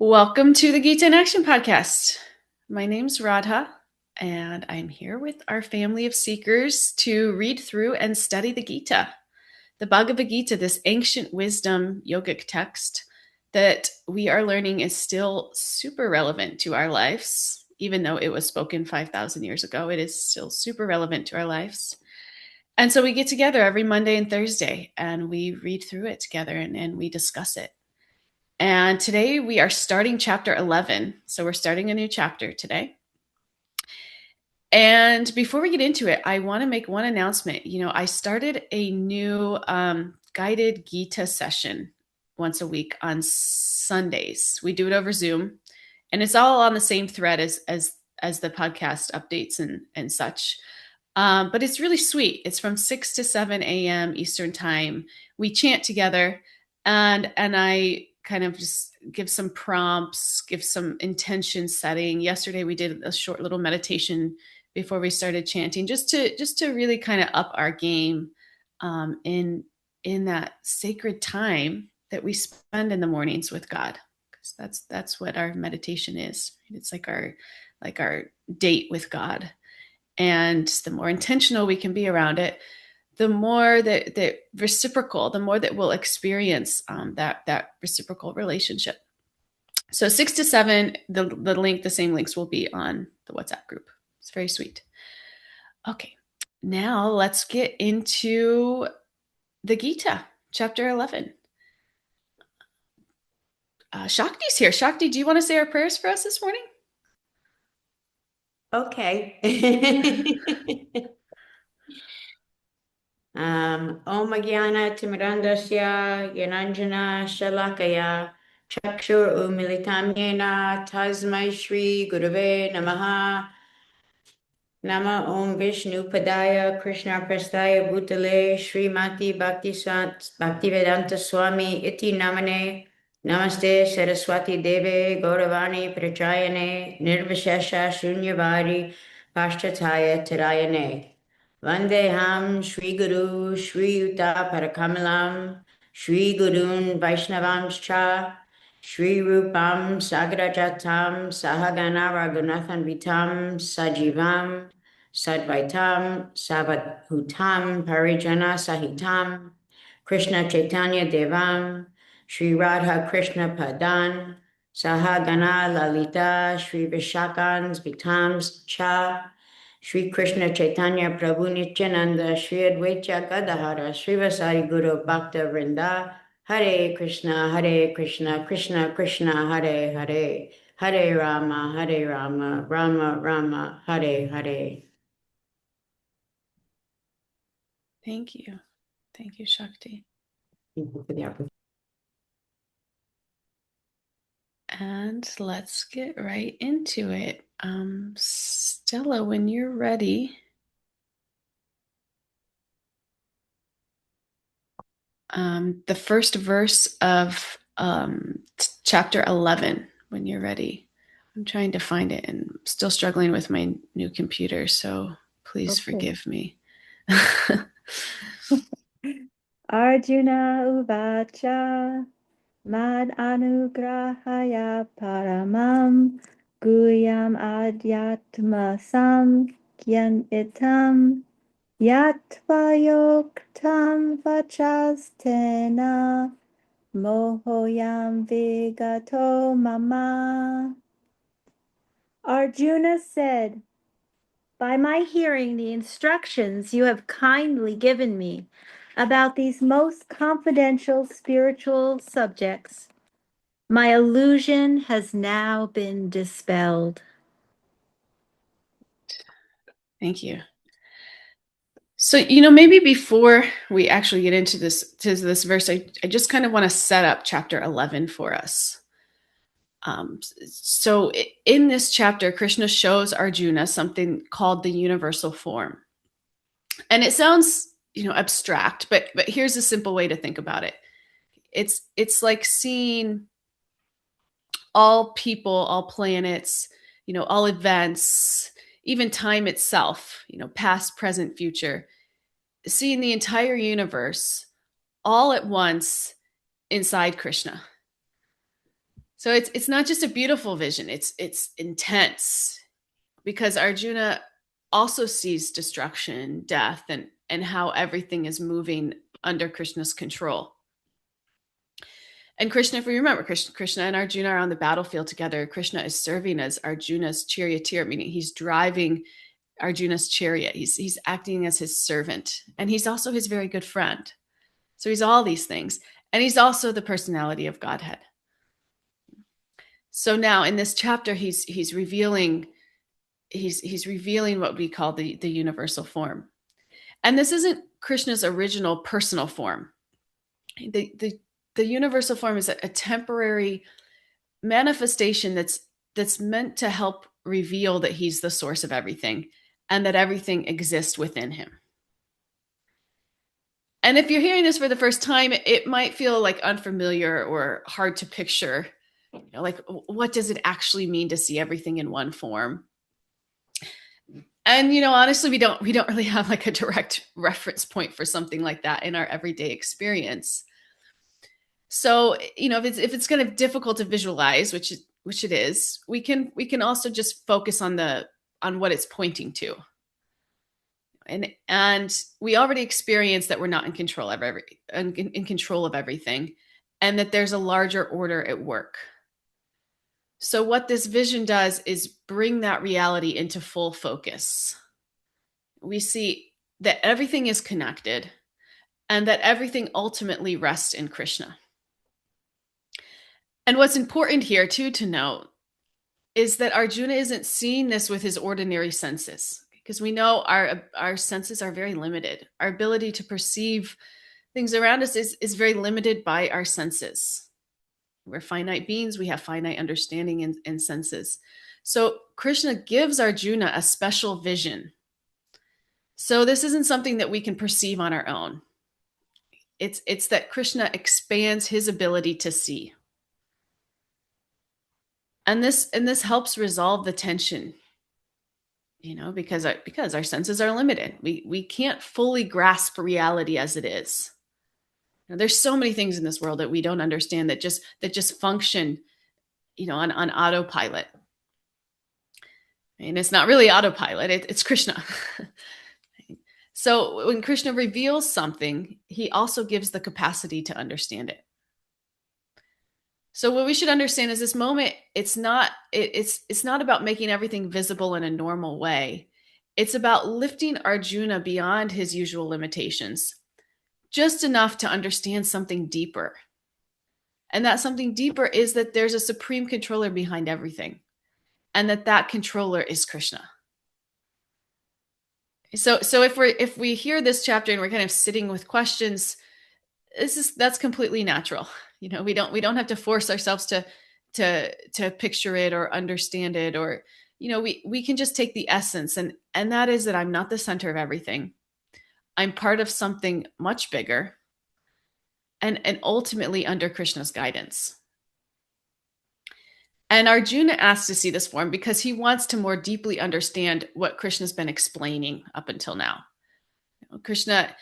Welcome to the Gita in Action podcast. My name's Radha, and I'm here with our family of seekers to read through and study the Gita, the Bhagavad Gita, this ancient wisdom yogic text that we are learning is still super relevant to our lives. Even though it was spoken 5,000 years ago, it is still super relevant to our lives. And so we get together every Monday and Thursday and we read through it together and we discuss it. And today we are starting chapter 11. So we're starting a new chapter today. And before we get into it, I want to make one announcement. I started a new guided Gita session once a week on Sundays. We do it over Zoom, and it's all on the same thread as the podcast updates and such. But it's really sweet. It's from 6 to 7 a.m. Eastern time. We chant together, and I kind of just give some prompts, give some intention setting. Yesterday we did a short little meditation before we started chanting, just to really kind of up our game in that sacred time that we spend in the mornings with God, because that's what our meditation is. It's like our date with God, and the more intentional we can be around it, the more that reciprocal, the more that we'll experience that reciprocal relationship. So 6 to 7, the same links will be on the WhatsApp group. It's very sweet. Okay, now let's get into the Gita, chapter 11. Shakti's here. Shakti, do you want to say our prayers for us this morning? Okay. Om Jnana Timirandasya Yananjana Shalakaya Chakshur Umilitam Yena Tasmai Shri Gurave Namaha Nama Om Vishnu Padaya Krishna Prastaya Bhutale Srimati Bhaktivedanta Swami Iti Namane Namaste Saraswati Deve Gauravani Prachayane Nirvishesha Shunyavadi Pashtataya Tirayane Vandeham Shri Guru Shri Yuta Parakamalam Shri Gurun Vaishnavamscha Shri Rupam Sagarajatam Sahagana Raghunathan Vitam Sajivam Sadvaitam Savadhutam Parijana Sahitam Krishna Chaitanya Devam Shri Radha Krishna Padan Sahagana Lalita Shri Vishakans Vitams Cha Shri Krishna Chaitanya Prabhu Nityananda Shri Advaita Gadahara Shri Vasari Guru Bhakta Vrinda Hare Krishna, Krishna Krishna, Hare Hare, Hare Rama, Rama Rama, Hare Hare. Thank you. Thank you, Shakti. Thank you for the opportunity. And let's get right into it. Stella, when you're ready. The first verse of chapter 11, when you're ready. I'm trying to find it and still struggling with my new computer, so please forgive me. Arjuna uvacha mad anugrahaya paramam guyam adhyatma samkhyan itam yatvayoktam vachastena mohoyam vigato mama. Arjuna said, "By my hearing the instructions you have kindly given me about these most confidential spiritual subjects, my illusion has now been dispelled." Thank you. So, maybe before we actually get into this verse, I just kind of want to set up chapter 11 for us. So in this chapter, Krishna shows Arjuna something called the universal form. And it sounds, abstract, but here's a simple way to think about it. It's like seeing all people, all planets, all events, even time itself, past, present, future, seeing the entire universe all at once inside Krishna. So it's not just a beautiful vision, it's intense, because Arjuna also sees destruction, death, and how everything is moving under Krishna's control. And Krishna, if we remember, Krishna and Arjuna are on the battlefield together. Krishna is serving as Arjuna's charioteer, meaning he's driving Arjuna's chariot. He's acting as his servant, and he's also his very good friend. So he's all these things, and he's also the personality of Godhead. So now in this chapter, he's revealing what we call the universal form, and this isn't Krishna's original personal form. The universal form is a temporary manifestation that's meant to help reveal that he's the source of everything and that everything exists within him. And if you're hearing this for the first time, it might feel like unfamiliar or hard to picture. Like, what does it actually mean to see everything in one form? And honestly, we don't really have like a direct reference point for something like that in our everyday experience. So, if it's kind of difficult to visualize, which it is, we can also just focus on what it's pointing to. And we already experienced that we're not in control of everything, and that there's a larger order at work. So what this vision does is bring that reality into full focus. We see that everything is connected and that everything ultimately rests in Krishna. And what's important here too to note is that Arjuna isn't seeing this with his ordinary senses, because we know our senses are very limited. Our ability to perceive things around us is very limited by our senses. We're finite beings. We have finite understanding and senses. So Krishna gives Arjuna a special vision. So this isn't something that we can perceive on our own. It's that Krishna expands his ability to see. And this helps resolve the tension, because our senses are limited. We can't fully grasp reality as it is. There's so many things in this world that we don't understand that just function, on autopilot. And it's not really autopilot, it's Krishna. So when Krishna reveals something, he also gives the capacity to understand it. So what we should understand is this moment, it's not about making everything visible in a normal way. It's about lifting Arjuna beyond his usual limitations, just enough to understand something deeper. And that something deeper is that there's a supreme controller behind everything, and that controller is Krishna. So if we hear this chapter and we're kind of sitting with questions, that's completely natural. We don't have to force ourselves to picture it or understand it, or we can just take the essence, and that is that I'm not the center of everything. I'm part of something much bigger, and ultimately under Krishna's guidance. And Arjuna asks to see this form because he wants to more deeply understand what Krishna's been explaining up until now. Krishna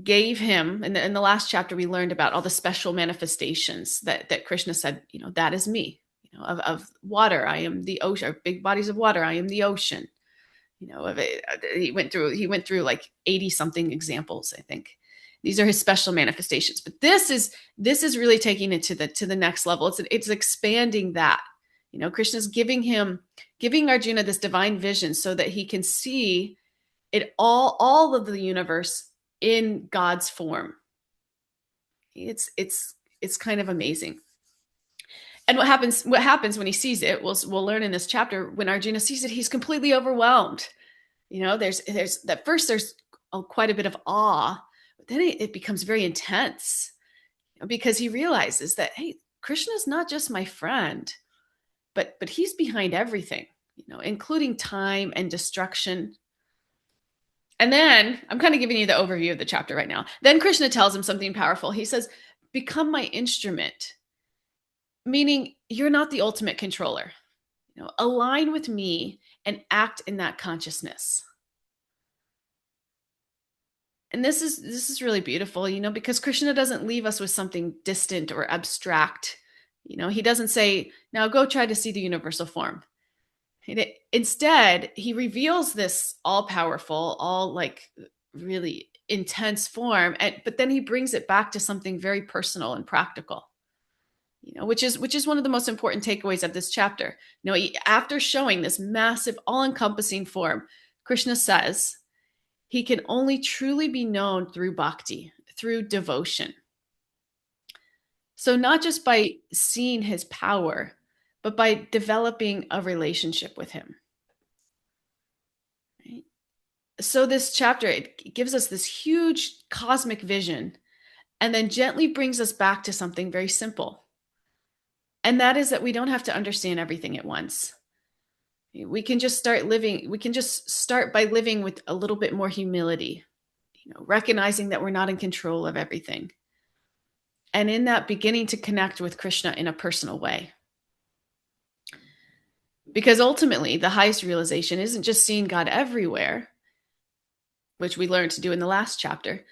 gave him, in the last chapter, we learned about all the special manifestations that Krishna said, that is me, of water. I am the ocean, big bodies of water. I am the ocean. He went through like 80 something examples, I think. These are his special manifestations, but this is really taking it to the next level. It's expanding that. Krishna's giving Arjuna this divine vision so that he can see it all of the universe in God's form. It's kind of amazing. And what happens when he sees it, we'll learn in this chapter. When Arjuna sees it, he's completely overwhelmed. There's at first there's quite a bit of awe, but then it becomes very intense, because he realizes that, hey, Krishna's not just my friend, but he's behind everything, including time and destruction. And then I'm kind of giving you the overview of the chapter right now. Then Krishna tells him something powerful. He says, become my instrument, meaning you're not the ultimate controller. Align with me and act in that consciousness. And this is really beautiful, because Krishna doesn't leave us with something distant or abstract. He doesn't say, now go try to see the universal form. Instead, he reveals this all-powerful, all like really intense form, but then he brings it back to something very personal and practical. Which is one of the most important takeaways of this chapter. After showing this massive, all-encompassing form, Krishna says he can only truly be known through bhakti, through devotion. So not just by seeing his power, but by developing a relationship with him. Right? So this chapter, it gives us this huge cosmic vision and then gently brings us back to something very simple. And that is that we don't have to understand everything at once. We can just start by living with a little bit more humility, recognizing that we're not in control of everything. And in that, beginning to connect with Krishna in a personal way. Because ultimately, the highest realization isn't just seeing God everywhere, which we learned to do in the last chapter,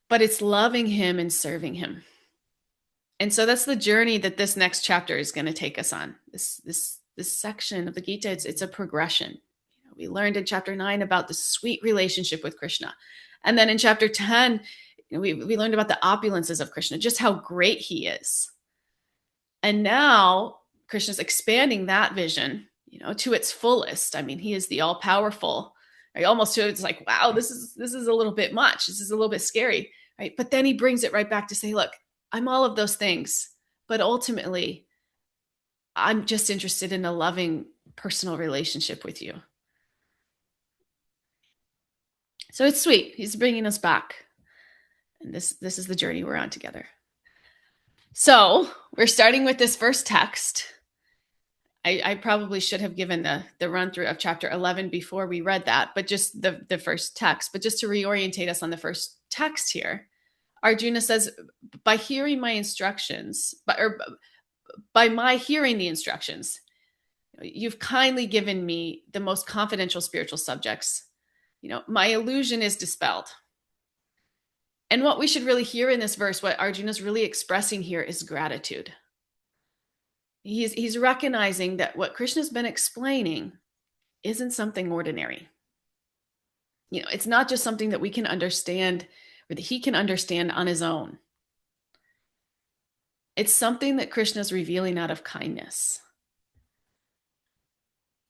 but it's loving him and serving him. And so that's the journey that this next chapter is going to take us on. This section of the Gita, it's a progression. We learned in chapter 9 about the sweet relationship with Krishna. And then in chapter 10, we learned about the opulences of Krishna, just how great he is. And now Krishna's expanding that vision, to its fullest. I mean, he is the all-powerful. It's like, wow, this is a little bit much. This is a little bit scary, right? But then he brings it right back to say, look, I'm all of those things, but ultimately, I'm just interested in a loving personal relationship with you. So it's sweet. He's bringing us back. And this is the journey we're on together. So we're starting with this first text. I probably should have given the run through of chapter 11 before we read that, but just the first text. But just to reorientate us on the first text here, Arjuna says, by hearing my instructions, by my hearing the instructions, you've kindly given me the most confidential spiritual subjects. My illusion is dispelled. And what we should really hear in this verse, what Arjuna's really expressing here, is gratitude. He's recognizing that what Krishna's been explaining isn't something ordinary. It's not just something that we can understand or that he can understand on his own. It's something that Krishna's revealing out of kindness.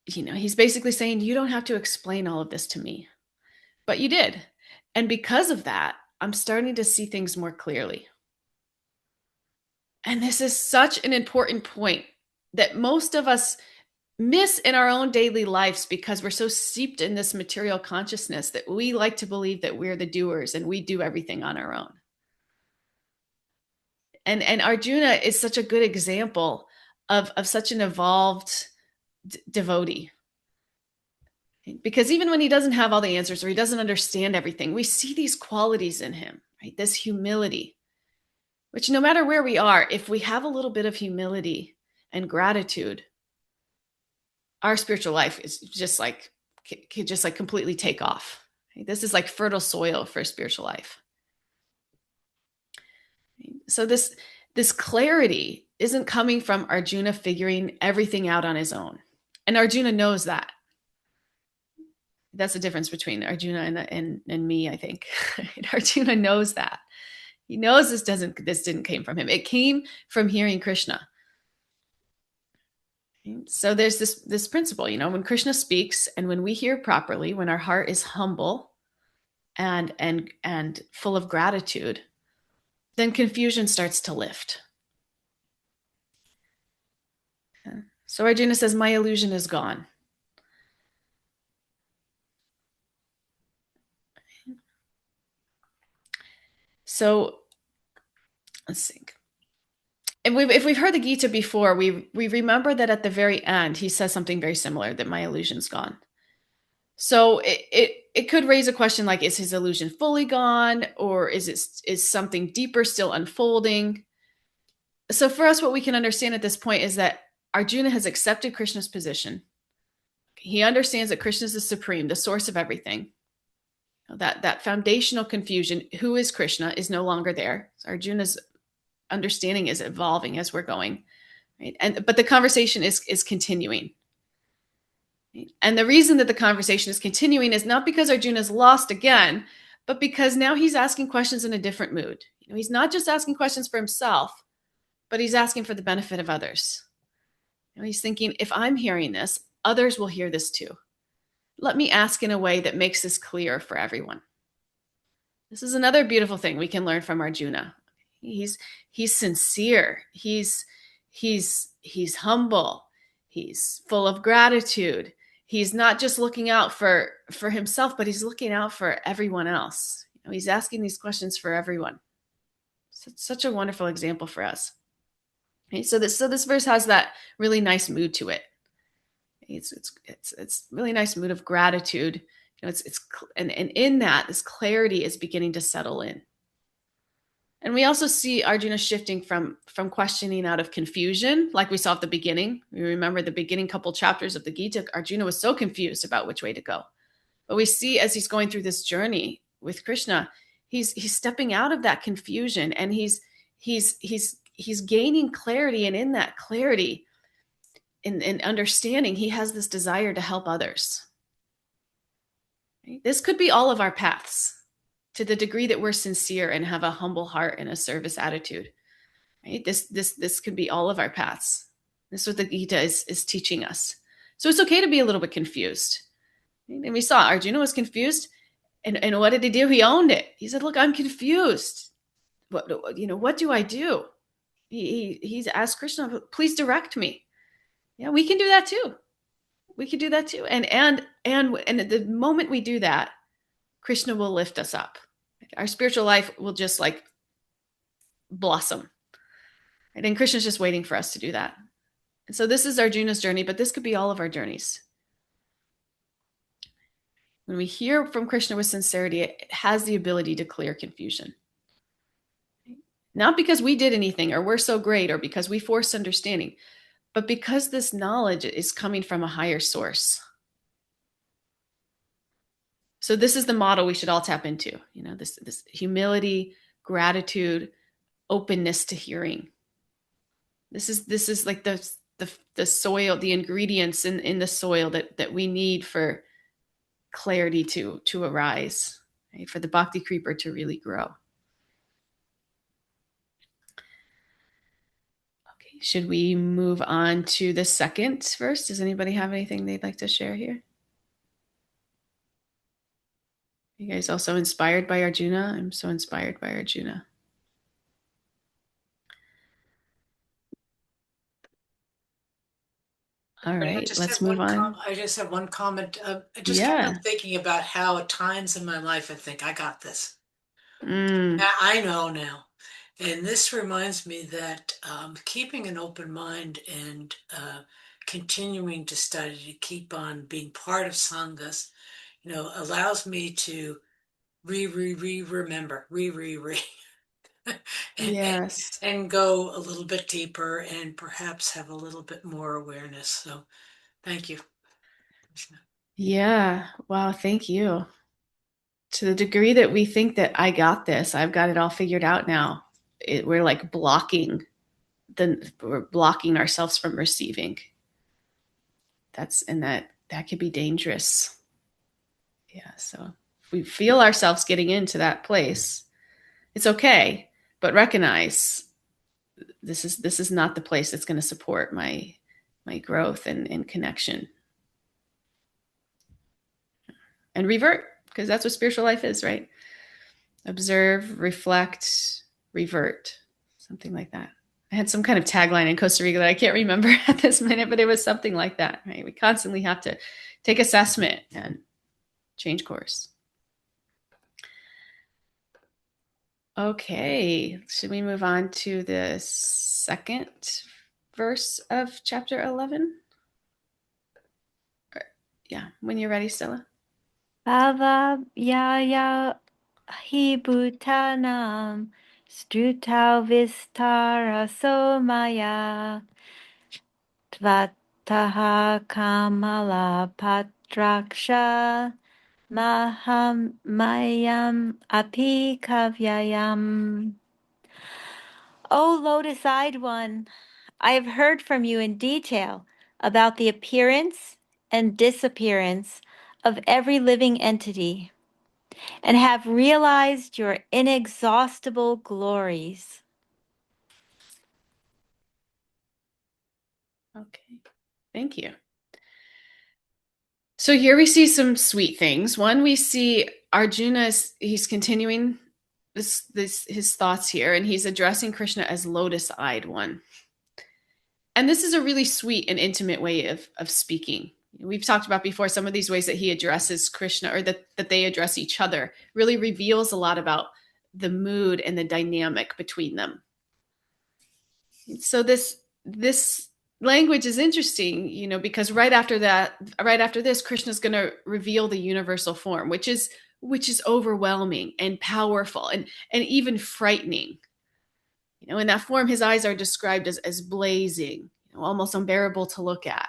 He's basically saying, you don't have to explain all of this to me, but you did. And because of that, I'm starting to see things more clearly. And this is such an important point that most of us miss in our own daily lives because we're so steeped in this material consciousness that we like to believe that we're the doers and we do everything on our own. And Arjuna is such a good example of such an evolved devotee. Because even when he doesn't have all the answers or he doesn't understand everything, we see these qualities in him, right? This humility, which no matter where we are, if we have a little bit of humility and gratitude, our spiritual life is just like, can just like completely take off. Right? This is like fertile soil for a spiritual life. So this clarity isn't coming from Arjuna figuring everything out on his own. And Arjuna knows that. That's the difference between Arjuna and me, I think. Arjuna knows that. He knows this didn't came from him. It came from hearing Krishna. So there's this principle, when Krishna speaks and when we hear properly, when our heart is humble and full of gratitude, then confusion starts to lift. So Arjuna says, my illusion is gone. So let's think. If we've heard the Gita before, we remember that at the very end, he says something very similar, that my illusion's gone. So it could raise a question like, is his illusion fully gone? Or is something deeper still unfolding? So for us, what we can understand at this point is that Arjuna has accepted Krishna's position. He understands that Krishna is the supreme, the source of everything. That foundational confusion, who is Krishna, is no longer there. So Arjuna's understanding is evolving as we're going. right? But the conversation is continuing. And the reason that the conversation is continuing is not because Arjuna is lost again, but because now he's asking questions in a different mood. He's not just asking questions for himself, but he's asking for the benefit of others. He's thinking, if I'm hearing this, others will hear this too. Let me ask in a way that makes this clear for everyone. This is another beautiful thing we can learn from Arjuna. He's sincere. He's humble. He's full of gratitude. He's not just looking out for himself, but he's looking out for everyone else. He's asking these questions for everyone. So it's such a wonderful example for us. Okay, so this verse has that really nice mood to it. It's really nice mood of gratitude. And in that, this clarity is beginning to settle in. And we also see Arjuna shifting from questioning out of confusion, like we saw at the beginning. We remember the beginning couple chapters of the Gita, Arjuna was so confused about which way to go. But we see as he's going through this journey with Krishna, he's stepping out of that confusion, and he's gaining clarity. And in that clarity, in understanding, he has this desire to help others. This could be all of our paths, to the degree that we're sincere and have a humble heart and a service attitude. Right? This could be all of our paths. This is what the Gita is teaching us. So it's okay to be a little bit confused. And we saw Arjuna was confused, and what did he do? He owned it. He said, "Look, I'm confused. What do I do?" He's asked Krishna, "Please direct me." Yeah, we can do that too. We can do that too. And at the moment we do that, Krishna will lift us up. Our spiritual life will just like blossom. Right? And Krishna's just waiting for us to do that. And so this is Arjuna's journey, but this could be all of our journeys. When we hear from Krishna with sincerity, it has the ability to clear confusion. Not because we did anything or we're so great or because we forced understanding, but because this knowledge is coming from a higher source. So this is the model we should all tap into, this humility, gratitude, openness to hearing. This is like the soil, the ingredients in the soil that we need for clarity to arise, right? For the bhakti creeper to really grow. Okay, should we move on to the second verse? Does anybody have anything they'd like to share here? You guys also inspired by Arjuna? I'm so inspired by Arjuna. All right, let's move on. I just have one comment. I just kept Yeah. on thinking about how at times in my life I think I got this. Mm, I know now. And this reminds me that keeping an open mind and continuing to study, to keep on being part of sanghas, allows me to remember, and, yes. and go a little bit deeper and perhaps have a little bit more awareness. So thank you. Yeah. Wow. Thank you. To the degree that we think that I got this, I've got it all figured out now. We're like we're blocking ourselves from receiving. That could be dangerous. Yeah. So if we feel ourselves getting into that place, it's okay, but recognize this is not the place that's going to support my growth and connection. And revert, because that's what spiritual life is, right? Observe, reflect, revert, something like that. I had some kind of tagline in Costa Rica that I can't remember at this minute, but it was something like that, right? We constantly have to take assessment and change course. Okay, should we move on to the second verse of chapter 11? Yeah, when you're ready, Stella. Bhava yaya hi bhutanam strutau vistara somaya tvataha kamala patraksha maham mayam api kavyayam. O lotus-eyed one, I have heard from you in detail about the appearance and disappearance of every living entity, and have realized your inexhaustible glories. Okay, thank you. So here we see some sweet things. One, we see Arjuna he's continuing his thoughts here, and he's addressing Krishna as lotus-eyed one. And this is a really sweet and intimate way of speaking. We've talked about before some of these ways that he addresses Krishna, or that they address each other, really reveals a lot about the mood and the dynamic between them. So this language is interesting, because right after this, Krishna's going to reveal the universal form, which is overwhelming and powerful and even frightening. In that form, his eyes are described as blazing, almost unbearable to look at.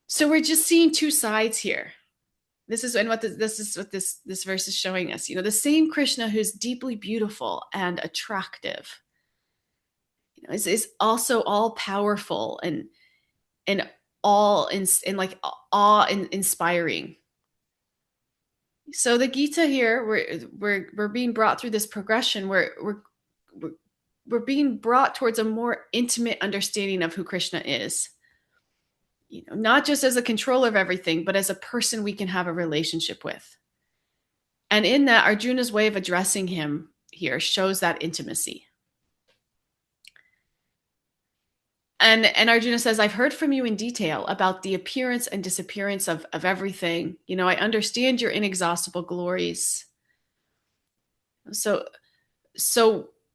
So we're just seeing two sides here. This is what this verse is showing us. The same Krishna who's deeply beautiful and attractive, is also all powerful and all in like awe inspiring. So the Gita here, we're being brought through this progression where we're being brought towards a more intimate understanding of who Krishna is. Not just as a controller of everything, but as a person we can have a relationship with. And in that, Arjuna's way of addressing him here shows that intimacy. And Arjuna says, I've heard from you in detail about the appearance and disappearance of everything. I understand your inexhaustible glories. So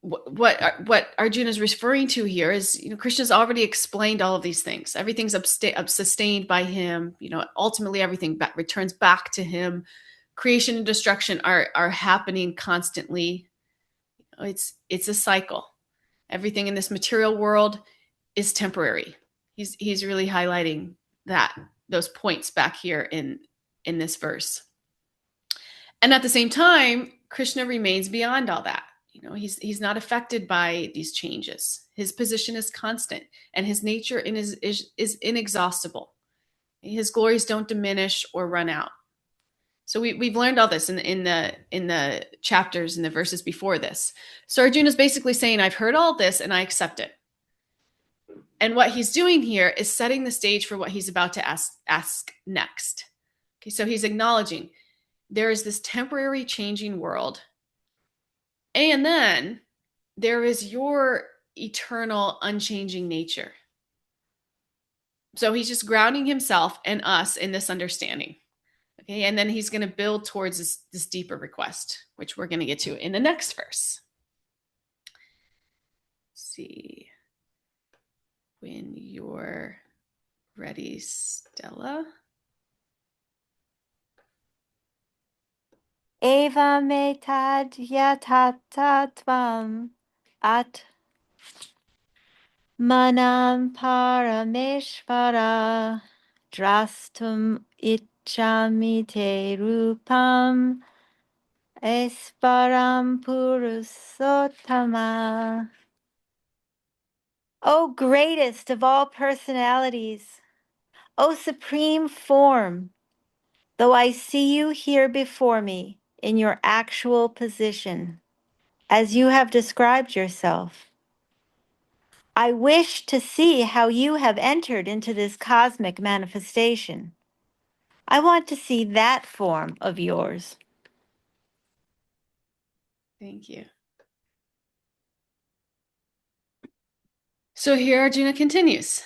what Arjuna is referring to here is, Krishna's already explained all of these things. Everything's sustained by him. Ultimately everything returns back to him. Creation and destruction are happening constantly. It's a cycle. Everything in this material world is temporary. He's really highlighting those points back here in this verse. And at the same time, Krishna remains beyond all that. He's not affected by these changes. His position is constant, and his nature is inexhaustible. His glories don't diminish or run out. So we've learned all this in the chapters and the verses before this. So Arjuna is basically saying, I've heard all this and I accept it. And what he's doing here is setting the stage for what he's about to ask next. Okay, so he's acknowledging there is this temporary changing world, and then there is your eternal unchanging nature. So he's just grounding himself and us in this understanding. Okay, and then he's going to build towards this deeper request, which we're going to get to in the next verse. Let's see. When you're ready, Stella. Eva me tad yatata tvam at manam parameshvara drastum ichami te rupam esparam purusottama. O greatest of all personalities, O supreme form, though I see you here before me in your actual position, as you have described yourself, I wish to see how you have entered into this cosmic manifestation. I want to see that form of yours. Thank you. So here Arjuna continues,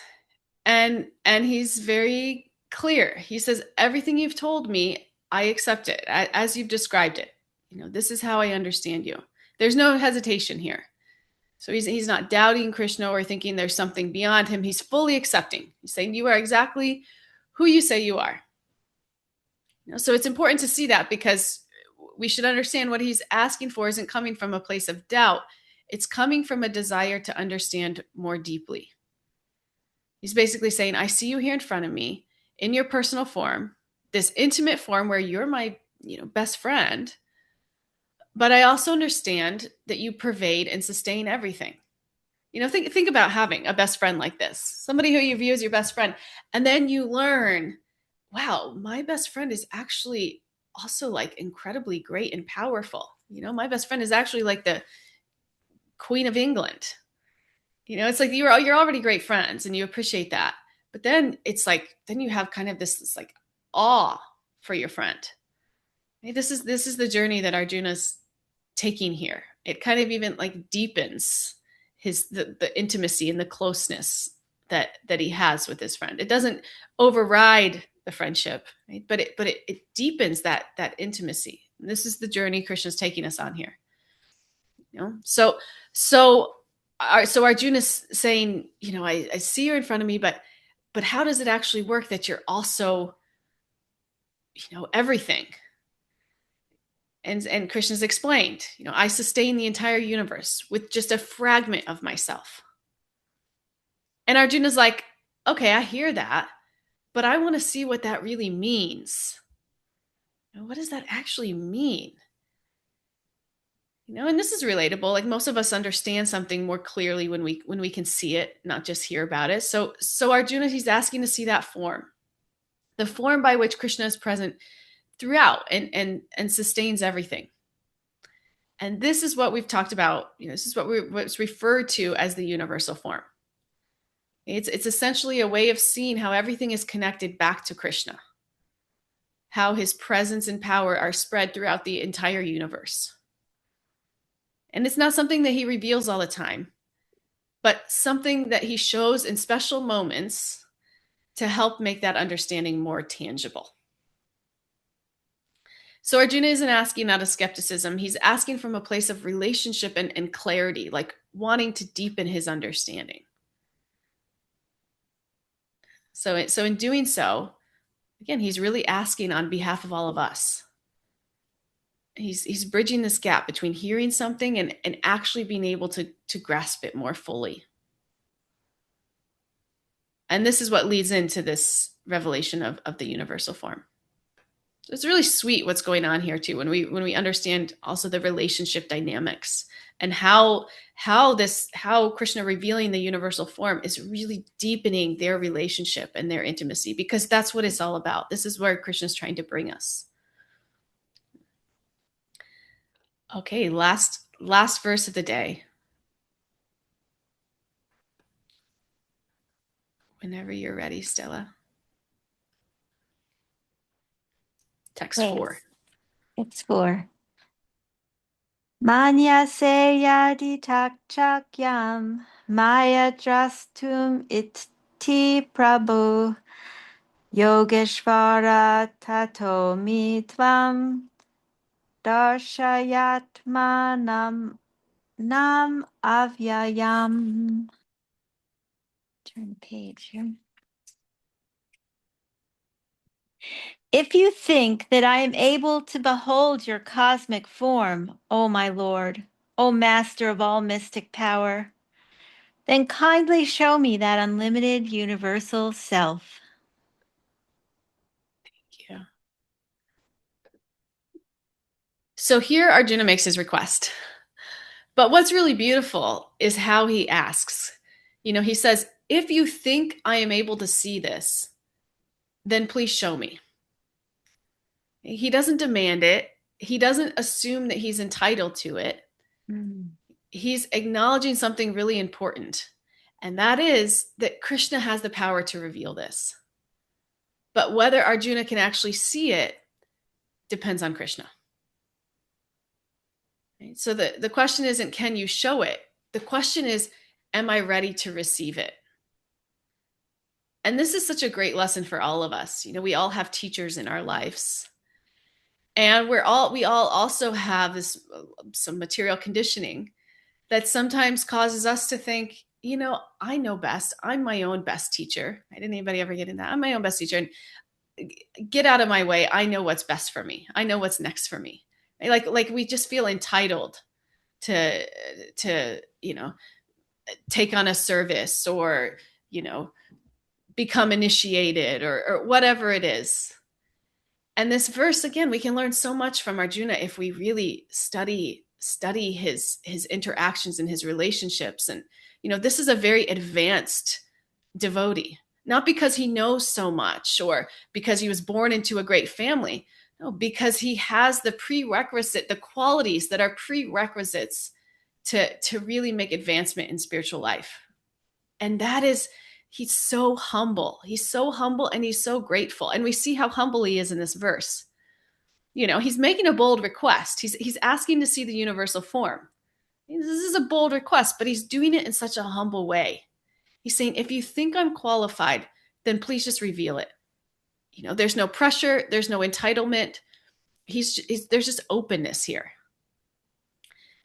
and he's very clear. He says, everything you've told me, I accept it as you've described it. This is how I understand you. There's no hesitation here. So he's not doubting Krishna or thinking there's something beyond him. He's fully accepting. He's saying, you are exactly who you say you are. So it's important to see that, because we should understand what he's asking for isn't coming from a place of doubt. It's coming from a desire to understand more deeply. He's basically saying, I see you here in front of me in your personal form, this intimate form where you're my, best friend. But I also understand that you pervade and sustain everything. Think about having a best friend like this, somebody who you view as your best friend, and then you learn, wow, my best friend is actually also like incredibly great and powerful. My best friend is actually like the Queen of England. It's like you're already great friends and you appreciate that. But then it's like, then you have kind of this like awe for your friend. This is the journey that Arjuna's taking here. It kind of even like deepens the intimacy and the closeness that he has with his friend. It doesn't override the friendship, right? But it deepens that intimacy. And this is the journey Krishna's taking us on here. So Arjuna's saying, I see you're in front of me, but how does it actually work that you're also, everything? And Krishna's explained, I sustain the entire universe with just a fragment of myself. And Arjuna's like, okay, I hear that, but I want to see what that really means. What does that actually mean? And this is relatable. Like most of us understand something more clearly when we can see it, not just hear about it. So Arjuna, he's asking to see that form, the form by which Krishna is present throughout and sustains everything. And this is what we've talked about. This is what's referred to as the universal form. It's essentially a way of seeing how everything is connected back to Krishna, how his presence and power are spread throughout the entire universe. And it's not something that he reveals all the time, but something that he shows in special moments to help make that understanding more tangible. So Arjuna isn't asking out of skepticism. He's asking from a place of relationship and clarity, like wanting to deepen his understanding. So in doing so, again, he's really asking on behalf of all of us. He's bridging this gap between hearing something and actually being able to grasp it more fully. And this is what leads into this revelation of the universal form. So it's really sweet what's going on here too, when we understand also the relationship dynamics and how Krishna revealing the universal form is really deepening their relationship and their intimacy, because that's what it's all about. This is where Krishna's trying to bring us. Okay, last verse of the day. Whenever you're ready, Stella. Text 4. It's 4. Manyase yadi takchakyam maya drastum iti prabhu yogeshvara tato mitvam darshayatmanam nam avyayam. Turn the page here. If you think that I am able to behold your cosmic form, O my Lord, O Master of all mystic power, then kindly show me that unlimited universal self. Thank you. So here Arjuna makes his request. But what's really beautiful is how he asks. He says, if you think I am able to see this, then please show me. He doesn't demand it. He doesn't assume that he's entitled to it. He's acknowledging something really important. And that is that Krishna has the power to reveal this. But whether Arjuna can actually see it depends on Krishna. So the question isn't, can you show it? The question is, am I ready to receive it? And this is such a great lesson for all of us. We all have teachers in our lives. And we all also have some material conditioning that sometimes causes us to think, I know best. I'm my own best teacher. Did anybody ever get in that? I'm my own best teacher. And get out of my way. I know what's best for me. I know what's next for me. Like we just feel entitled to take on a service or, become initiated or whatever it is. And this verse, again, we can learn so much from Arjuna if we really study study his interactions and his relationships. And, this is a very advanced devotee, not because he knows so much or because he was born into a great family. No, because he has the qualities that are prerequisites to really make advancement in spiritual life. And that is, he's so humble. He's so humble and he's so grateful. And we see how humble he is in this verse. He's making a bold request. He's asking to see the universal form. This is a bold request, but he's doing it in such a humble way. He's saying, if you think I'm qualified, then please just reveal it. There's no pressure. There's no entitlement. There's just openness here.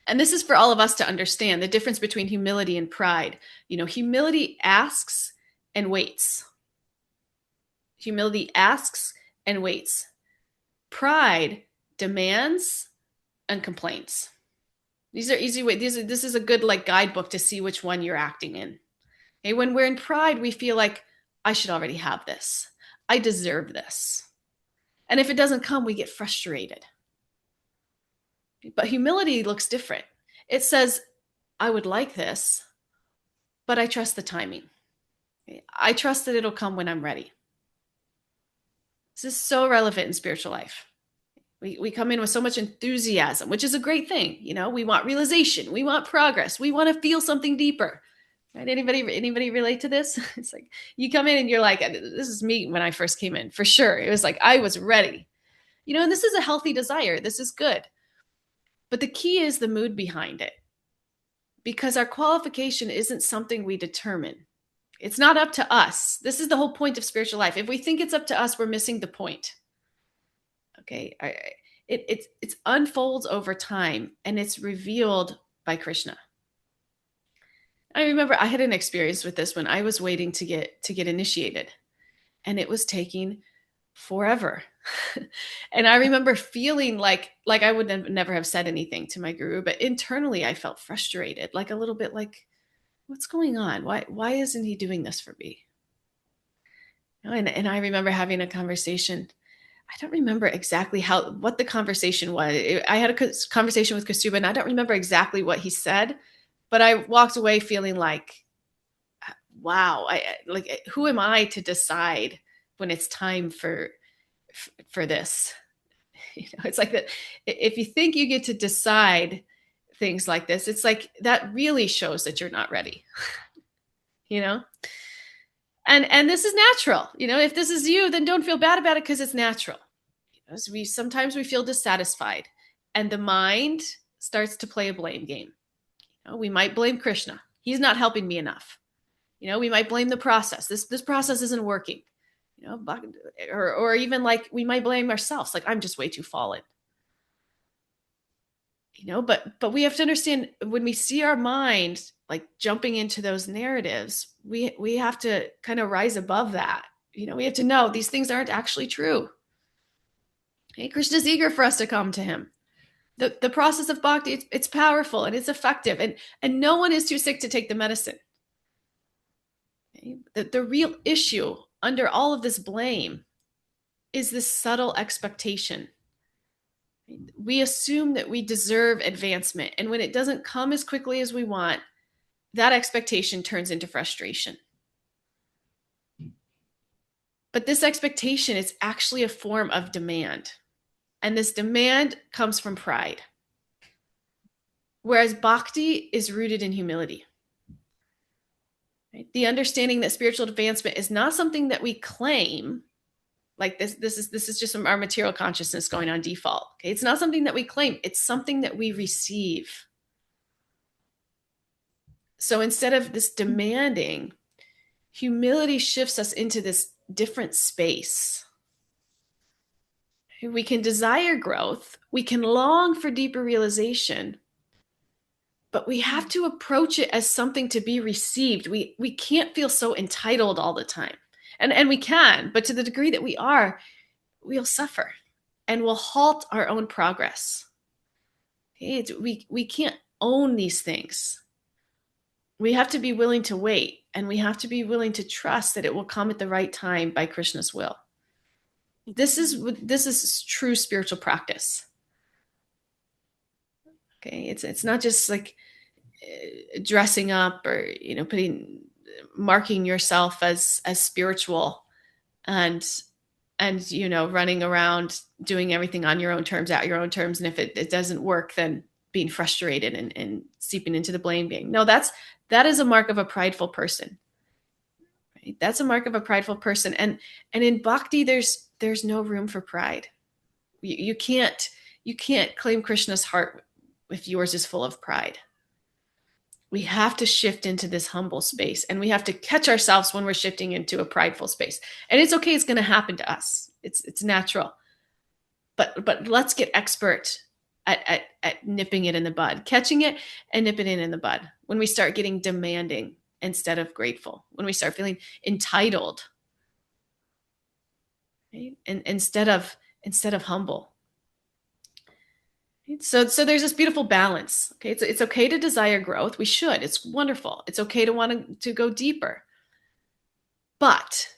And this is for all of us to understand the difference between humility and pride. Humility asks and waits. Humility asks and waits. Pride demands and complains. These are easy ways. This is a good guidebook to see which one you're acting in. Okay, when we're in pride, we feel like, I should already have this. I deserve this. And if it doesn't come, we get frustrated. But humility looks different. It says, I would like this, but I trust the timing. I trust that it'll come when I'm ready. This is so relevant in spiritual life. We come in with so much enthusiasm, which is a great thing. We want realization. We want progress. We want to feel something deeper. Right? Anybody relate to this? It's like you come in and you're like, this is me when I first came in, for sure. It was like, I was ready. And this is a healthy desire. This is good. But the key is the mood behind it. Because our qualification isn't something we determine. It's not up to us. This is the whole point of spiritual life. If we think it's up to us, we're missing the point. Okay, it unfolds over time and it's revealed by Krishna. I remember I had an experience with this when I was waiting to get initiated, and it was taking forever. And I remember feeling like I would never have said anything to my guru, but internally I felt frustrated, like a little bit like, what's going on? Why isn't he doing this for me? And I remember having a conversation. I don't remember exactly what the conversation was. I had a conversation with Kasuba, and I don't remember exactly what he said, but I walked away feeling like, wow, who am I to decide when it's time for this? It's like that. If you think you get to decide things like this, it's like that really shows that you're not ready. And this is natural. If this is you, then don't feel bad about it, because it's natural. Sometimes we feel dissatisfied, and the mind starts to play a blame game. We might blame Krishna. He's not helping me enough. We might blame the process. This process isn't working. Or even we might blame ourselves. I'm just way too fallen. But we have to understand, when we see our mind jumping into those narratives, we have to kind of rise above that. We have to know these things aren't actually true. Okay? Krishna's eager for us to come to him. The process of bhakti, it's powerful and it's effective, and no one is too sick to take the medicine. Okay? The real issue under all of this blame is this subtle expectation. We assume that we deserve advancement, and when it doesn't come as quickly as we want, that expectation turns into frustration. But this expectation is actually a form of demand, and this demand comes from pride. Whereas bhakti is rooted in humility. Right? The understanding that spiritual advancement is not something that we claim, this is just our material consciousness going on default. Okay, it's not something that we claim, it's something that we receive. So instead of this demanding, humility shifts us into this different space. We can desire growth, we can long for deeper realization, but we have to approach it as something to be received. We can't feel so entitled all the time. And we can, but to the degree that we are, we'll suffer and we'll halt our own progress. Okay? We can't own these things. We have to be willing to wait, and we have to be willing to trust that it will come at the right time by Krishna's will. This is true spiritual practice. Okay. It's not just like dressing up or, marking yourself as spiritual and running around doing everything on your own terms, at your own terms. And if it doesn't work, then being frustrated and seeping into the blame game. No, that is a mark of a prideful person. Right? That's a mark of a prideful person. And in bhakti, there's no room for pride. You can't claim Krishna's heart if yours is full of pride. We have to shift into this humble space, and we have to catch ourselves when we're shifting into a prideful space. And it's okay, it's going to happen to us. It's natural. But let's get expert at nipping it in the bud, catching it and nipping it in the bud. When we start getting demanding instead of grateful, when we start feeling entitled, right? And instead of humble. So there's this beautiful balance. Okay, it's okay to desire growth. We should. It's wonderful. It's okay to want to go deeper, but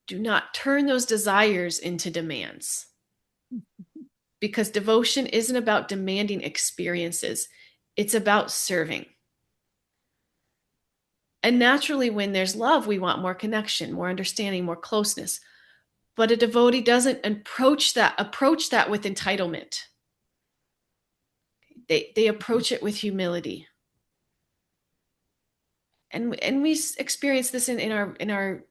do not turn those desires into demands. Because devotion isn't about demanding experiences; it's about serving. And naturally, when there's love, we want more connection, more understanding, more closeness. But a devotee doesn't approach that with entitlement. They approach it with humility. And we experience this in our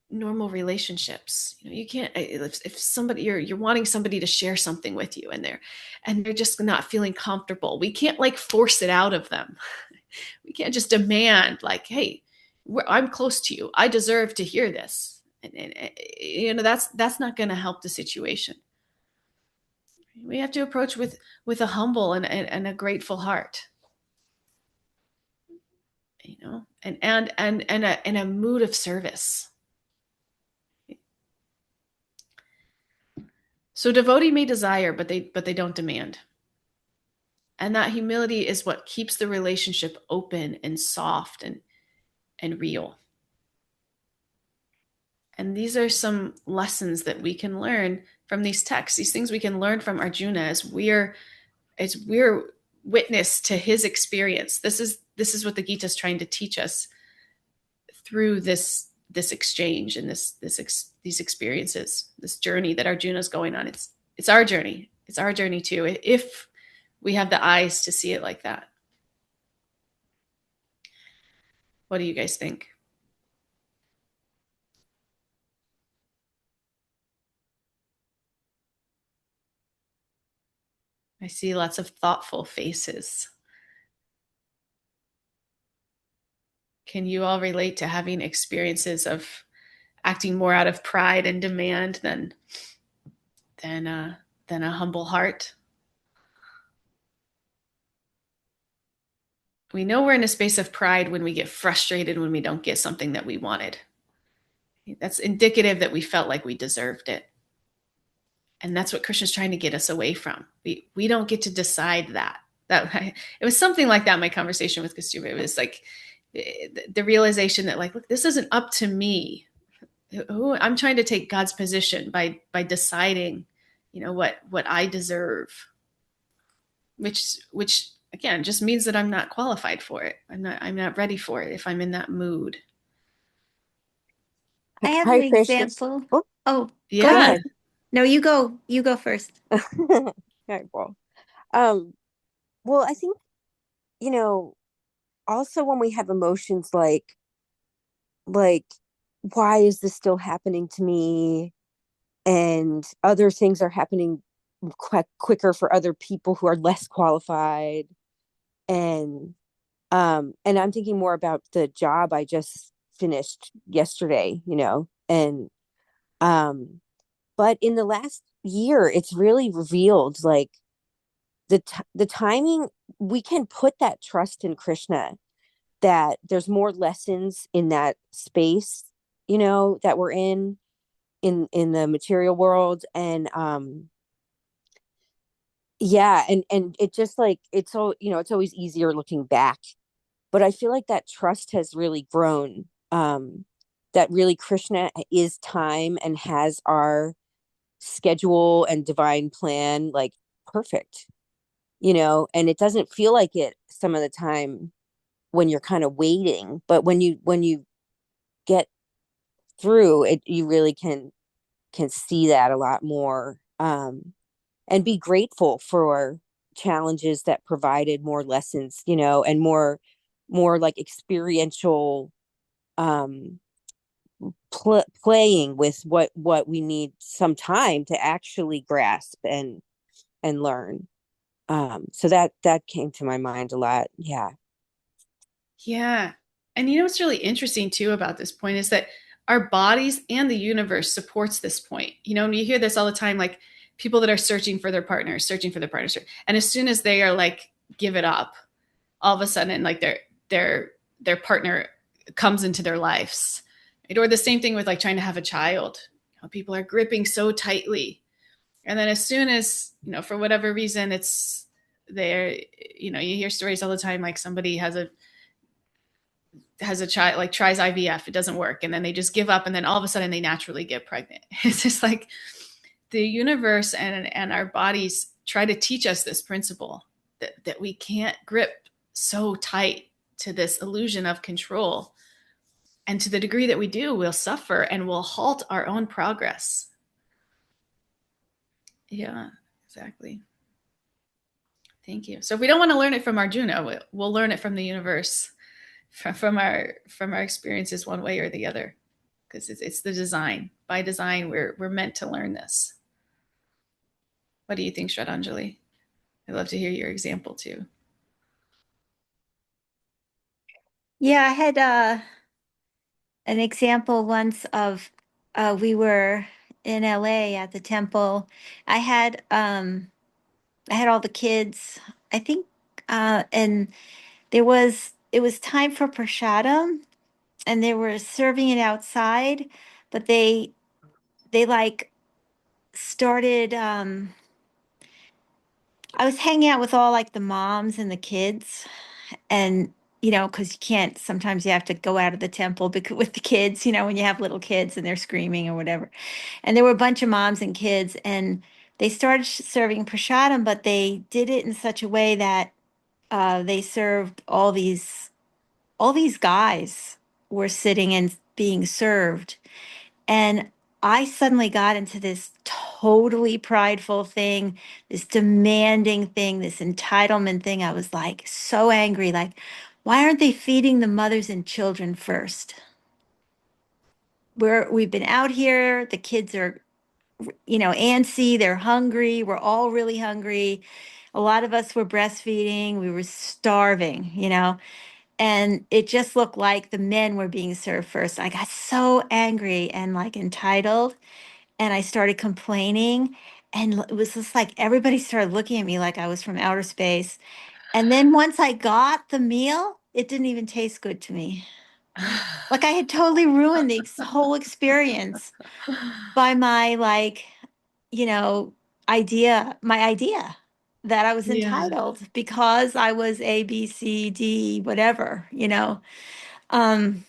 normal relationships. You can't, if somebody you're wanting somebody to share something with you and they're just not feeling comfortable, we can't like force it out of them. We can't just demand like, hey, I'm close to you, I deserve to hear this. And that's not going to help the situation. We have to approach with a humble and a grateful heart, and a mood of service. So devotee may desire, but they don't demand. And that humility is what keeps the relationship open and soft and real. And these are some lessons that we can learn from these texts, these things we can learn from Arjuna as we're witness to his experience. This is what the Gita is trying to teach us through this exchange and these experiences, this journey that Arjuna is going on. It's our journey. It's our journey too, if we have the eyes to see it like that. What do you guys think? I see lots of thoughtful faces. Can you all relate to having experiences of acting more out of pride and demand than a humble heart? We know we're in a space of pride when we get frustrated when we don't get something that we wanted. That's indicative that we felt like we deserved it. And that's what Krishna's trying to get us away from. We don't get to decide that. It was something like that in my conversation with Kastuba. It was like the realization that like, look, this isn't up to me. I'm trying to take God's position by deciding, what I deserve, which again just means that I'm not qualified for it. I'm not ready for it if I'm in that mood. I have Hi, an Krishna. example. Oh, Oh, go Yeah. ahead. No, you go first. okay, well, I think, also when we have emotions like, why is this still happening to me? And other things are happening quicker for other people who are less qualified. And I'm thinking more about the job I just finished yesterday, and, but in the last year, it's really revealed like the timing. We can put that trust in Krishna, that there's more lessons in that space, that we're in the material world. And yeah, and it just like it's all, it's always easier looking back, but I feel like that trust has really grown, that really Krishna is time and has our schedule and divine plan like perfect. and it doesn't feel like it some of the time when you're kind of waiting, but when you get through it, you really can see that a lot more, and be grateful for challenges that provided more lessons, and more like experiential, um playing with what we need some time to actually grasp and learn. So that came to my mind a lot. Yeah. Yeah. And you know what's really interesting too about this point is that our bodies and the universe supports this point. And you hear this all the time, like people that are searching for their partners, searching for their partners. And as soon as they are like, give it up, all of a sudden, like their partner comes into their lives. Right? Or the same thing with like trying to have a child. People are gripping so tightly. And then as soon as, for whatever reason, it's there, you hear stories all the time, like somebody has a child, like tries IVF, it doesn't work, and then they just give up, and then all of a sudden they naturally get pregnant. It's just like the universe and our bodies try to teach us this principle that we can't grip so tight to this illusion of control. And to the degree that we do, we'll suffer and we'll halt our own progress. Yeah, exactly. Thank you. So if we don't want to learn it from Arjuna, we'll learn it from the universe, from our experiences, one way or the other, because it's the design. By design, we're meant to learn this. What do you think, Shraddhanjali? I'd love to hear your example too. Yeah, I had an example once of we were in LA at the temple. I had all the kids, I think, and it was time for prasadam, and they were serving it outside, but they like started I was hanging out with all like the moms and the kids, and because you can't, sometimes you have to go out of the temple because with the kids, when you have little kids and they're screaming or whatever. And there were a bunch of moms and kids, and they started serving prasadam, but they did it in such a way that they served all these guys were sitting and being served. And I suddenly got into this totally prideful thing, this demanding thing, this entitlement thing. I was like so angry. Like, why aren't they feeding the mothers and children first? We've been out here, the kids are, antsy, they're hungry, we're all really hungry. A lot of us were breastfeeding, we were starving. And it just looked like the men were being served first. I got so angry and like entitled, and I started complaining. And it was just like everybody started looking at me like I was from outer space. And then once I got the meal, it didn't even taste good to me. Like I had totally ruined the whole experience by my like, you know, my idea that I was Yeah. entitled because I was A, B, C, D, whatever. Um,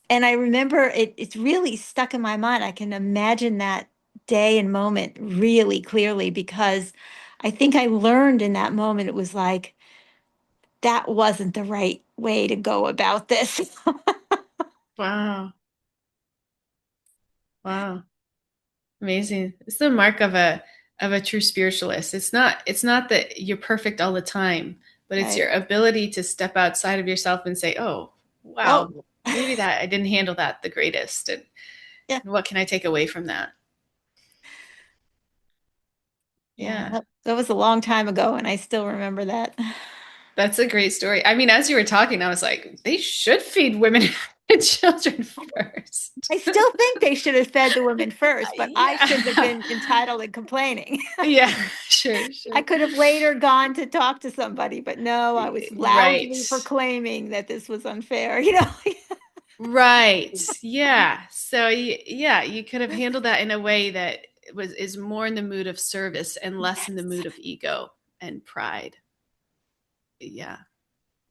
and I remember it's really stuck in my mind. I can imagine that day and moment really clearly because I think I learned in that moment it was like that wasn't the right way to go about this. Wow. Wow. Amazing. It's the mark of a true spiritualist. It's not that you're perfect all the time, but it's Right. your ability to step outside of yourself and say, "Oh, wow, Oh, maybe that I didn't handle that the greatest. And yeah. what can I take away from that?" Yeah. Yeah. That was a long time ago, and I still remember that. That's a great story. I mean, as you were talking, I was like, they should feed women and children first. I still think they should have fed the women first, but I shouldn't have Yeah. been entitled and complaining. Yeah, sure, I sure. could have later gone to talk to somebody, but no, I was Right. loudly proclaiming that this was unfair. Right. Yeah. So yeah, you could have handled that in a way that is more in the mood of service and less in the Yes. mood of ego and pride. Yeah.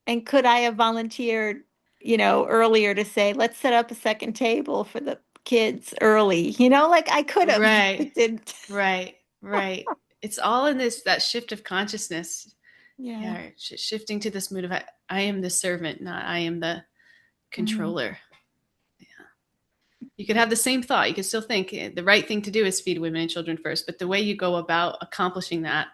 And could I have volunteered, earlier to say, let's set up a second table for the kids early, like I could have. Right. It didn't. Right. Right. It's all in this that shift of consciousness. Yeah, shifting to this mood of I am the servant, not I am the controller. Yeah. You could have the same thought. You could still think the right thing to do is feed women and children first, but the way you go about accomplishing that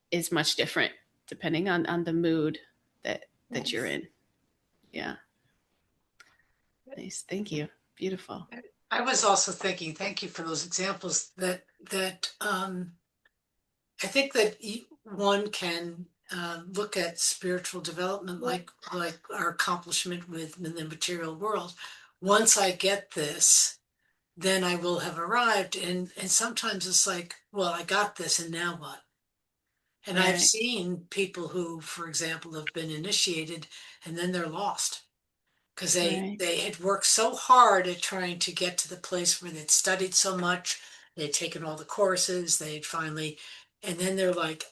is much different depending on the mood that you're in. Yeah. Nice. Thank you. Beautiful. I was also thinking, thank you for those examples that I think that one can look at spiritual development like our accomplishment within the material world. Once I get this, then I will have arrived. And sometimes it's like, well, I got this, and now what? And I've Right. seen people who, for example, have been initiated and then they're lost because Right. they had worked so hard at trying to get to the place where they'd studied so much, they'd taken all the courses, they'd finally, and then they're like,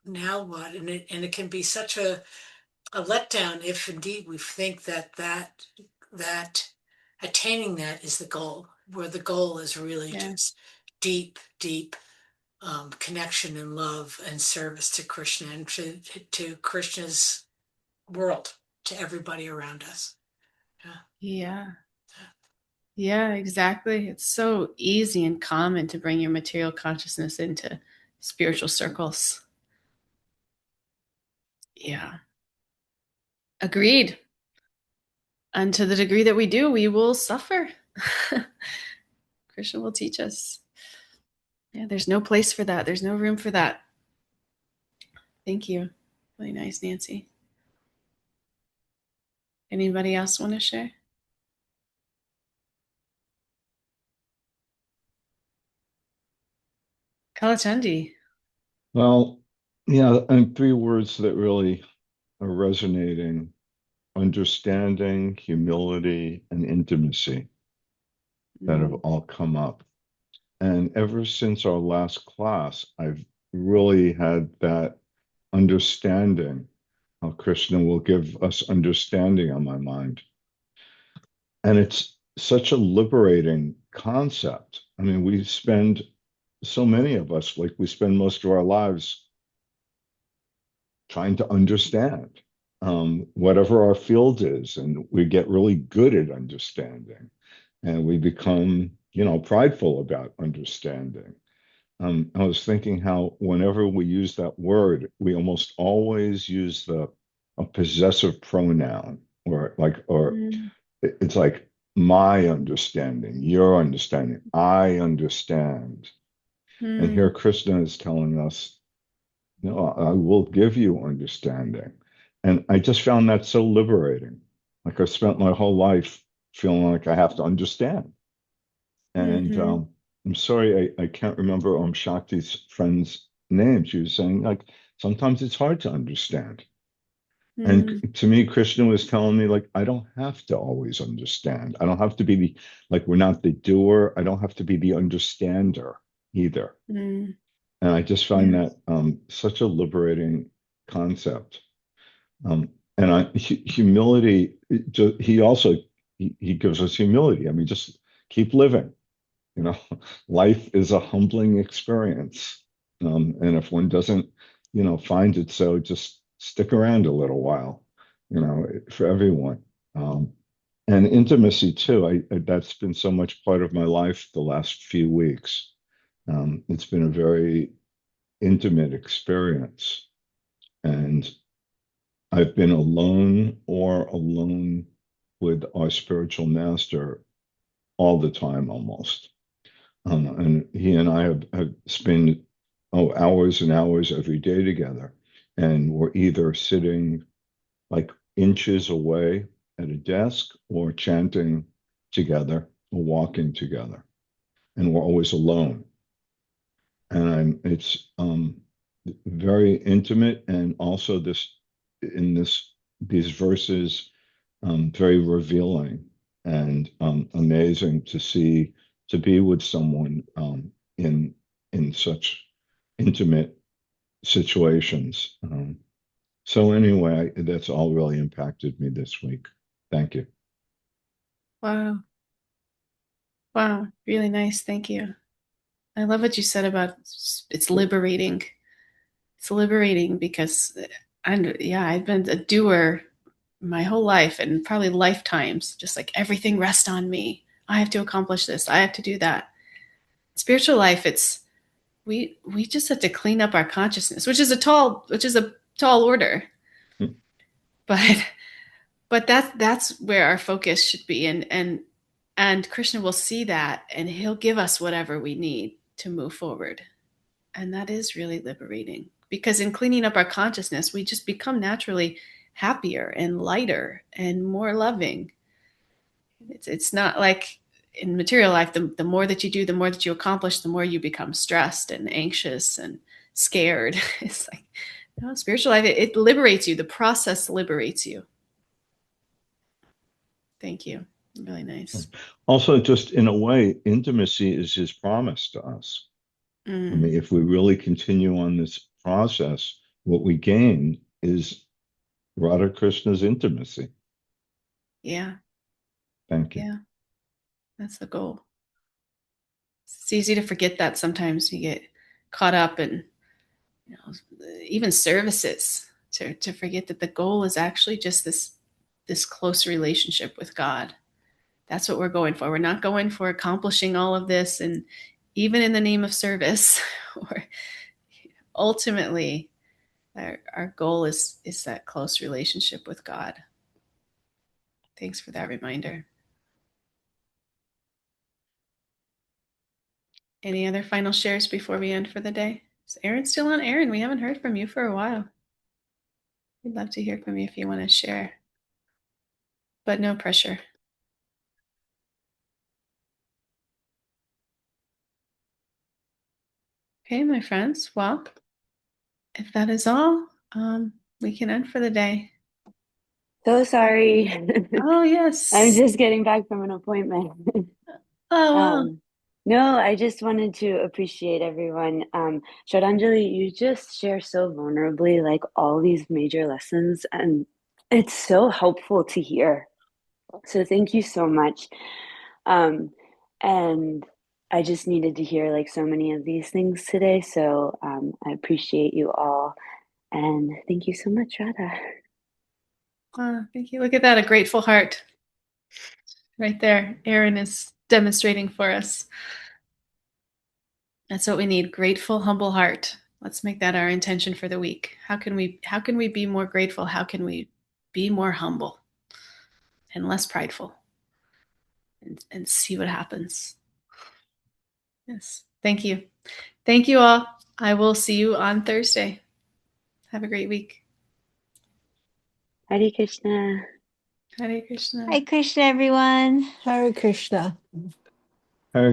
now what? And it can be such a letdown if indeed we think that attaining that is the goal, where the goal is really Yeah. just deep connection and love and service to Krishna and to Krishna's world, to everybody around us. Yeah. Yeah. Yeah, exactly. It's so easy and common to bring your material consciousness into spiritual circles. Yeah. Agreed. And to the degree that we do, we will suffer. Krishna will teach us. Yeah, there's no place for that. There's no room for that. Thank you. Really nice, Nancy. Anybody else want to share? Kalachandi. Well, yeah, and three words that really are resonating: understanding, humility, and intimacy that have all come up. And ever since our last class, I've really had that understanding how Krishna will give us understanding on my mind. And it's such a liberating concept. I mean, we spend, so many of us, like we spend most of our lives trying to understand whatever our field is, and we get really good at understanding, and we become, prideful about understanding. I was thinking how whenever we use that word, we almost always use a possessive pronoun, or it's like my understanding, your understanding, I understand. And here Krishna is telling us, no, I will give you understanding. And I just found that so liberating. Like I spent my whole life feeling like I have to understand. And I'm sorry, I can't remember Shakti's friend's name. She was saying, like, sometimes it's hard to understand. And to me, Krishna was telling me, like, I don't have to always understand. I don't have to be like, we're not the doer. I don't have to be the understander either. And I just find that such a liberating concept. And humility, he also, he gives us humility. I mean, just keep living. Life is a humbling experience. And if one doesn't, find it so, just stick around a little while, for everyone. And intimacy too. That's been so much part of my life the last few weeks. It's been a very intimate experience. And I've been alone or alone with our spiritual master all the time almost. And he and I have spent hours and hours every day together. And we're either sitting like inches away at a desk or chanting together or walking together. And we're always alone. And it's very intimate, and also these verses very revealing and amazing to be with someone in such intimate situations. So anyway, that's all really impacted me this week. Thank you. Wow. Wow. Really nice. Thank you. I love what you said about it's liberating. It's liberating because I've been a doer my whole life and probably lifetimes, just like everything rests on me. I have to accomplish this. I have to do that. Spiritual life, it's we just have to clean up our consciousness, which is a tall order. Hmm. But that's where our focus should be, and Krishna will see that, and he'll give us whatever we need to move forward. And that is really liberating, because in cleaning up our consciousness, we just become naturally happier and lighter and more loving. It's not like in material life, the more that you do, the more that you accomplish, the more you become stressed and anxious and scared. It's like, no, spiritual life, it liberates you. The process liberates you. Thank you. Really nice. Also, just in a way, intimacy is his promise to us. I mean, if we really continue on this process, what we gain is Radha Krishna's intimacy. Yeah. Thank you. Yeah. That's the goal. It's easy to forget that sometimes. You get caught up in, even services, to forget that the goal is actually just this close relationship with God. That's what we're going for. We're not going for accomplishing all of this, and even in the name of service. Or ultimately, our goal is that close relationship with God. Thanks for that reminder. Any other final shares before we end for the day? Is Aaron still on? Aaron, we haven't heard from you for a while. We'd love to hear from you if you want to share, but no pressure. Okay, my friends. Well, if that is all, we can end for the day. So sorry. Oh, yes. I'm just getting back from an appointment. Oh, wow. No, I just wanted to appreciate everyone. Shraddhanjali, you just share so vulnerably, like all these major lessons, and it's so helpful to hear. So thank you so much. And I just needed to hear like so many of these things today. So I appreciate you all. And thank you so much, Radha. Thank you. Look at that, a grateful heart right there. Aaron is demonstrating for us. That's what we need. Grateful, humble heart. Let's make that our intention for the week. How can we be more grateful? How can we be more humble and less prideful? And see what happens. Yes. Thank you. Thank you all. I will see you on Thursday. Have a great week. Hare Krishna. Hare Krishna. Hi, Krishna, everyone. Hare Krishna.